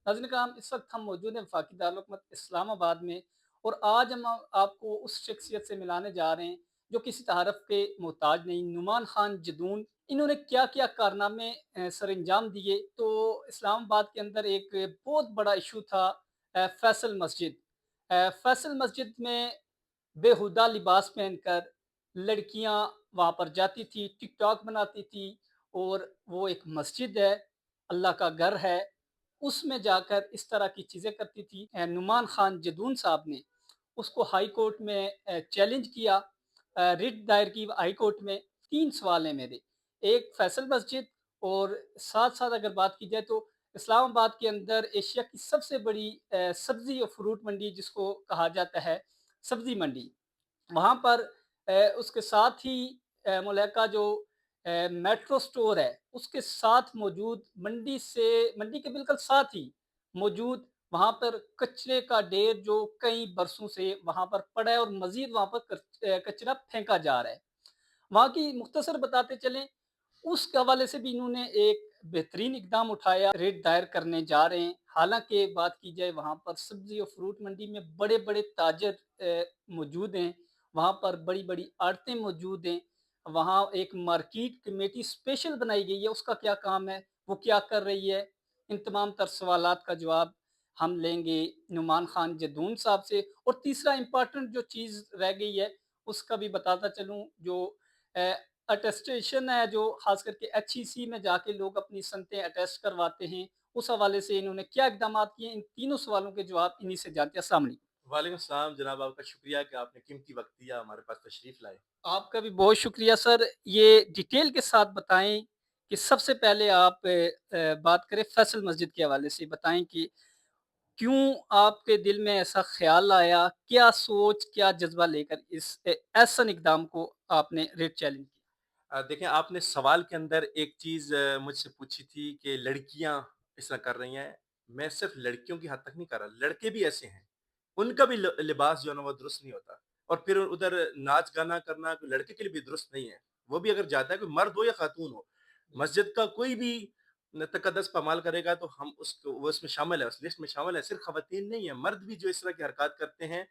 नाज़रीन किराम, इस वक्त हम मौजूद हैं वफाकी दारुल इस्लाम आबाद में, और आज हम आपको उस शख्सियत से मिलाने जा रहे हैं जो किसी तारफ़ के मोहताज नहीं, नुमान खान जदून। इन्होंने क्या क्या कारनामे सर अंजाम दिए। तो इस्लामाबाद के अंदर एक बहुत बड़ा इशू था, फैसल मस्जिद। फैसल मस्जिद में बेहुदा लिबास पहनकर लड़कियां वहां पर जाती थी, टिकटॉक बनाती थी, और वो एक मस्जिद है, अल्लाह का घर है, उसमें जाकर इस तरह की चीज़ें करती थी। नुमान खान जदून साहब ने उसको हाई कोर्ट में चैलेंज किया, रिट दायर की हाई कोर्ट में। 3 सवाल हैं मेरे, एक फैसल मस्जिद, और साथ-साथ अगर बात की जाए तो इस्लामाबाद के अंदर एशिया की सबसे बड़ी सब्ज़ी और फ्रूट मंडी जिसको कहा जाता है, सब्ज़ी मंडी। वहाँ पर उसके साथ ही मुल्का जो मेट्रो स्टोर है, उसके साथ मौजूद मंडी के बिल्कुल साथ ही मौजूद वहाँ पर कचरे का ढेर जो कई बरसों से वहाँ पर पड़ा है, और मज़ीद वहाँ पर कचरा फेंका जा रहा है। वहाँ की मुख्तसर बताते चलें, उस हवाले से भी इन्होंने एक बेहतरीन इक़दाम उठाया, रेट दायर करने जा रहे हैं। हालाँकि बात की जाए, वहाँ पर सब्ज़ी और फ्रूट मंडी में बड़े-बड़े ताजर मौजूद हैं, वहाँ पर बड़ी-बड़ी आड़तें मौजूद हैं, वहाँ एक मार्केट कमेटी स्पेशल बनाई गई है, उसका क्या काम है, वो क्या कर रही है? इन तमाम तर सवालात का जवाब हम लेंगे नुमान खान जदून साहब से। और तीसरा इम्पोर्टेंट जो चीज़ रह गई है, उसका भी बताता चलूँ, जो अ, अटेस्टेशन है, जो ख़ास करके एचईसी में जाके लोग अपनी सनतें अटेस्ट करवाते हैं, उस हवाले से इन्होंने क्या इक़दामात किए, इन तीनों सवालों के जवाब इन्हीं से जानते हैं। अस्सलाम वालेकुम। वालेकुम सलाम जनाब, आपका शुक्रिया कि आपने कीमती वक्त दिया, हमारे पास तशरीफ़ लाए। आपका भी बहुत शुक्रिया सर। ये डिटेल के साथ बताएँ कि सबसे पहले आप बात करें फैसल मस्जिद के हवाले से, बताएँ कि क्यों आपके दिल में ऐसा ख़्याल आया? क्या सोच, क्या जज़्बा लेकर इस ऐसन इक़दाम को आपने रेट चैलेंज किया? देखें, आपने सवाल के अंदर एक चीज़ मुझसे पूछी थी कि लड़कियाँ इस तरह कर रही हैं। मैं सिर्फ़ लड़कियों की हद तक नहीं कर रहा, लड़के भी ऐसे हैं। उनका भी लिबास जो है ना वो दुरुस्त नहीं होता, और फिर उधर नाच-गाना करना कोई लड़के के लिए भी दुरुस्त नहीं है। वो भी अगर जाता है, कोई मर्द हो या खातून हो, मस्जिद का कोई भी तकद्दस पामाल करेगा तो हम उसको वो इसमें शामिल है, उस लिस्ट में शामिल है। सिर्फ़ ख़वातीन नहीं है, मर्द भी जो इस तरह की हरकत करते हैं,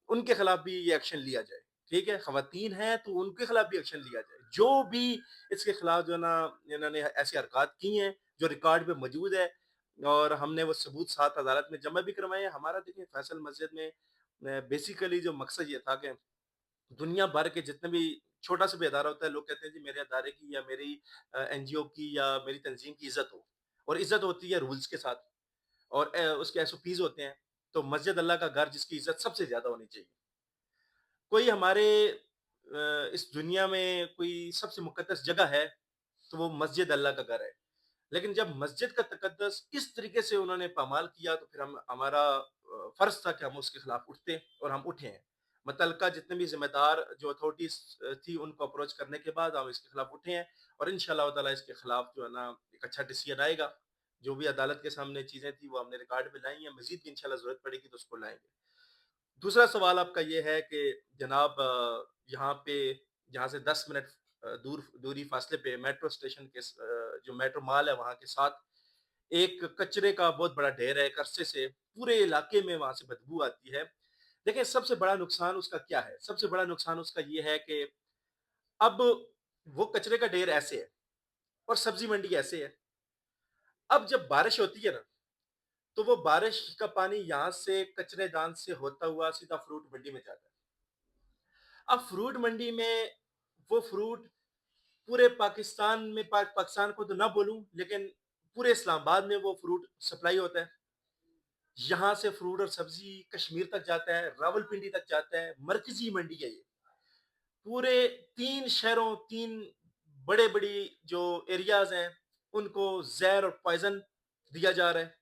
उनके खिलाफ भी ये एक्शन लिया जाए। ठीक है? ख़वातीन हैं तो उनके खिलाफ भी एक्शन लिया जाए। जो भी इसके खिलाफ जो है ना इन्होंने ऐसी हरकत की हैं, जो रिकॉर्ड पे मौजूद है, और हमने वो सबूत साथ अदालत में जमा भी करवाए हैं। हमारा देखिए फैसल मस्जिद में बेसिकली जो मकसद ये था कि दुनिया भर के जितने भी छोटा सा भी अदारा होता है, लोग कहते हैं जी मेरे अदारे की या मेरी एनजीओ की या मेरी तंजीम की इज्जत हो, और इज्जत होती है रूल्स के साथ, और उसके एसओपीज होते हैं। तो मस्जिद अल्लाह का घर, जिसकी इज्जत सबसे ज्यादा होनी चाहिए। कोई हमारे इस दुनिया में कोई सबसे मुकद्दस जगह है तो वो मस्जिद अल्लाह का घर है। लेकिन जब मस्जिद का तकद्दस इस तरीके से उन्होंने पामाल किया, तो फिर हम हमारा फर्ज था कि हम उसके खिलाफ उठते, और हम उठे हैं। मुतलका जितने भी जिम्मेदार जो अथॉरिटीज थी, उनको अप्रोच करने के बाद हम इसके खिलाफ उठे हैं, और इंशाल्लाह ताला इसके खिलाफ जो है ना एक अच्छा डिसीजन आएगा। जो भी अदालत के सामने चीजें थी वो हमने रिकॉर्ड में लाई हैं, मजीद भी इंशाल्लाह जरूरत पड़ेगी तो उसको लाएंगे। दूसरा सवाल आपका ये है कि जनाब, यहाँ पे यहाँ से 10 मिनट दूरी फासले पे मेट्रो स्टेशन के जो मेट्रो मॉल है वहाँ के साथ एक कचरे का बहुत बड़ा ढेर है। एक अरसे से पूरे इलाके में वहाँ से बदबू आती है। देखिए, सबसे बड़ा नुकसान उसका क्या है? सबसे बड़ा नुकसान उसका ये है कि अब वो कचरे का ढेर ऐसे है, और सब्जी मंडी ऐसे है। अब जब बारिश होती है ना, तो वो बारिश का पानी यहाँ से कचरेदान से होता हुआ सीधा फ्रूट मंडी में जाता है। अब फ्रूट मंडी में वो फ्रूट पूरे पाकिस्तान में पाकिस्तान को तो ना बोलूं, लेकिन पूरे इस्लामाबाद में वो फ्रूट सप्लाई होता है। यहाँ से फ्रूट और सब्जी कश्मीर तक जाता है, रावलपिंडी तक जाता है। मरकजी मंडी है ये। पूरे 3 शहरों, 3 बड़े जो एरियाज हैं, उनको जहर और पॉइजन दिया जा रहा है।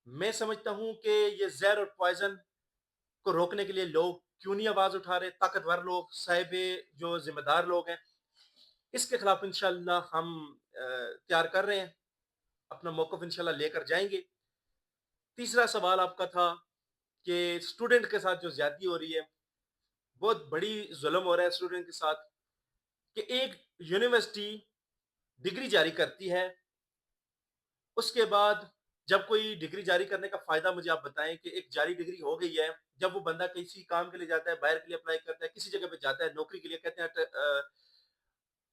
मैं समझता हूँ कि ये जहर और पॉइजन को रोकने के लिए लोग क्यों नहीं आवाज उठा रहे? ताकतवर लोग, साहिबे जो जिम्मेदार लोग हैं, इसके खिलाफ इंशाल्लाह हम तैयार कर रहे हैं, अपना मौकफ इंशाल्लाह लेकर जाएंगे। तीसरा सवाल आपका था कि स्टूडेंट के साथ जो ज्यादती हो रही है, बहुत बड़ी जुल्म हो रहा है स्टूडेंट के साथ, कि एक यूनिवर्सिटी डिग्री जारी करती है, उसके बाद جب کوئی ڈگری جاری کرنے کا فائدہ مجھے آپ بتائیں کہ ایک جاری ڈگری ہو گئی ہے، جب وہ بندہ کسی کام کے لیے جاتا ہے، باہر کے لیے اپلائی کرتا ہے، کسی جگہ پہ جاتا ہے نوکری کے لیے، کہتے ہیں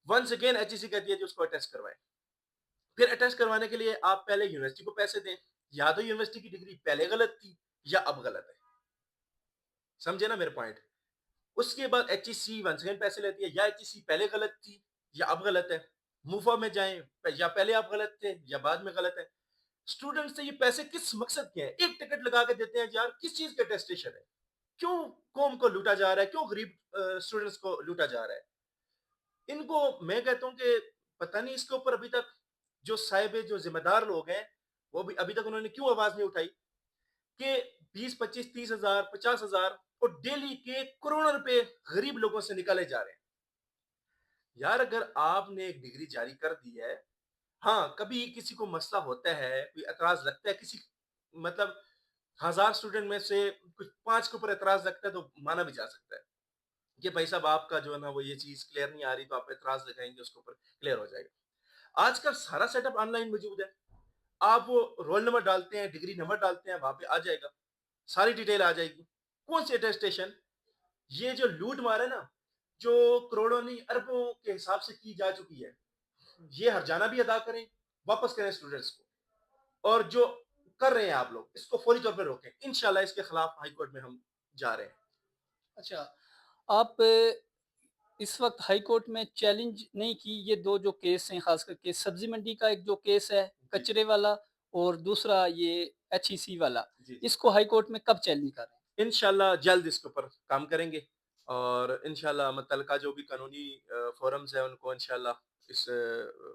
ونس اگین ایچ ای سی کہتی ہے کہ اس کو اٹیسٹ کروائیں۔ پھر اٹیسٹ کروانے کے لیے آپ پہلے یونیورسٹی کو پیسے دیں، یا تو یونیورسٹی کی ڈگری پہلے غلط تھی یا اب غلط ہے، سمجھے نا میرے پوائنٹ؟ اس کے بعد ایچ ای سی ونس اگین پیسے لیتی ہے، یا ایچ ای سی پہلے غلط تھی یا اب غلط ہے، موفا میں جائیں یا پہلے آپ غلط تھے یا بعد میں غلط ہے۔ اسٹوڈنٹ سے یہ پیسے کس مقصد کے ہیں؟ ایک ٹکٹ لگا کے دیتے ہیں یار، کس چیز کا ٹیسٹیشن ہے؟ کیوں قوم کو لوٹا جا رہا ہے؟ کیوں غریب اسٹوڈنٹس کو لوٹا جا رہا ہے؟ ان کو میں کہتا ہوں کہ پتہ نہیں اس کے اوپر ابھی تک جو صاحب جو ذمہ دار لوگ ہیں وہ بھی ابھی تک انہوں نے کیوں آواز نہیں اٹھائی کہ 20 25 30 ہزار 50 ہزار اور ڈیلی کے کروڑوں روپے غریب لوگوں سے نکالے جا رہے ہیں۔ یار اگر آپ نے ایک ڈگری جاری کر دی ہے، ہاں کبھی کسی کو مسئلہ ہوتا ہے، کوئی اعتراض لگتا ہے، کسی مطلب 1000 اسٹوڈنٹ میں سے کچھ 5 کے اوپر اعتراض لگتا ہے تو مانا بھی جا سکتا ہے کہ بھائی صاحب آپ کا جو ہے نا وہ یہ چیز کلیئر نہیں آ رہی تو آپ اعتراض لگائیں گے، اس کے اوپر کلیئر ہو جائے گا۔ آج کل سارا سیٹ اپ آن لائن موجود ہے، آپ وہ رول نمبر ڈالتے ہیں، ڈگری نمبر ڈالتے ہیں، وہاں پہ آ جائے گا، ساری ڈیٹیل آ جائے گی۔ کون سی اٹیسٹیشن؟ یہ جو لوٹ مار ہے نا، جو کروڑوں نہیں اربوں کے حساب سے کی جا چکی ہے، یہ ہرجانہ بھی ادا کریں، واپس کریں اسٹوڈنٹس کو، اور جو کر رہے ہیں آپ لوگ اس کو فوری طور پہ روکیں۔ انشاءاللہ اس کے خلاف ہائی کورٹ میں ہم جا رہے ہیں۔ اچھا، آپ اس وقت ہائی کورٹ میں چیلنج نہیں کی یہ دو جو کیس ہیں، خاص کر کے سبزی منڈی کا ایک جو کیس ہے جی کچرے والا، اور دوسرا یہ ایچ ای سی والا، جی جی اس کو ہائی کورٹ میں کب چیلنج کر رہے ہیں؟ انشاءاللہ جلد اس کے اوپر کام کریں گے، اور انشاءاللہ متعلقہ جو بھی قانونی فورمز ہیں ان کو انشاءاللہ اس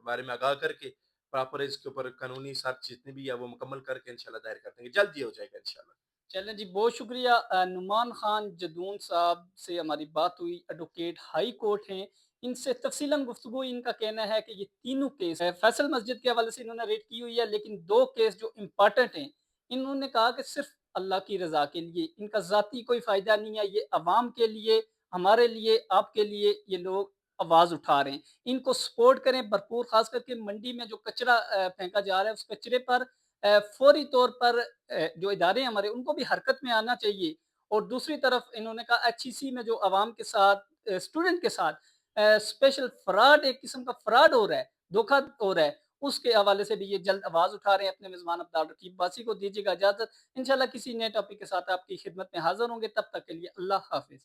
بارے میں آگاہ کر کے پراپر اس کے اوپر قانونی ساتھ جتنے بھی ہے وہ مکمل کر کے انشاءاللہ دائر کر دیں گے، جلد یہ ہو جائے گا انشاءاللہ۔ چلیں جی، بہت شکریہ۔ نعمان خان جدون صاحب سے ہماری بات ہوئی، ایڈوکیٹ ہائی کورٹ ہیں، ان سے تفصیلاً گفتگو۔ ان کا کہنا ہے کہ یہ تینوں کیس ہے، فیصل مسجد کے حوالے سے انہوں نے ریٹ کی ہوئی ہے، لیکن دو کیس جو امپارٹنٹ ہیں، انہوں نے کہا کہ صرف اللہ کی رضا کے لیے، ان کا ذاتی کوئی فائدہ نہیں ہے، یہ عوام کے لیے، ہمارے لیے، آپ کے لیے یہ لوگ آواز اٹھا رہے ہیں۔ ان کو سپورٹ کریں بھرپور، خاص کر کے منڈی میں جو کچرا پھینکا جا رہا ہے، اس کچرے پر فوری طور پر جو ادارے ہیں ہمارے، ان کو بھی حرکت میں آنا چاہیے۔ اور دوسری طرف انہوں نے کہا ایچ ای سی میں جو عوام کے ساتھ، اسٹوڈنٹ کے ساتھ اسپیشل فراڈ، ایک قسم کا فراڈ ہو رہا ہے، دھوکہ ہو رہا ہے، اس کے حوالے سے بھی یہ جلد آواز اٹھا رہے ہیں۔ اپنے میزبان عبدال رقیب باسی کو دیجیے گا اجازت، انشاءاللہ کسی نئے ٹاپک کے ساتھ آپ کی خدمت میں حاضر ہوں گے، تب تک کے لیے اللہ حافظ۔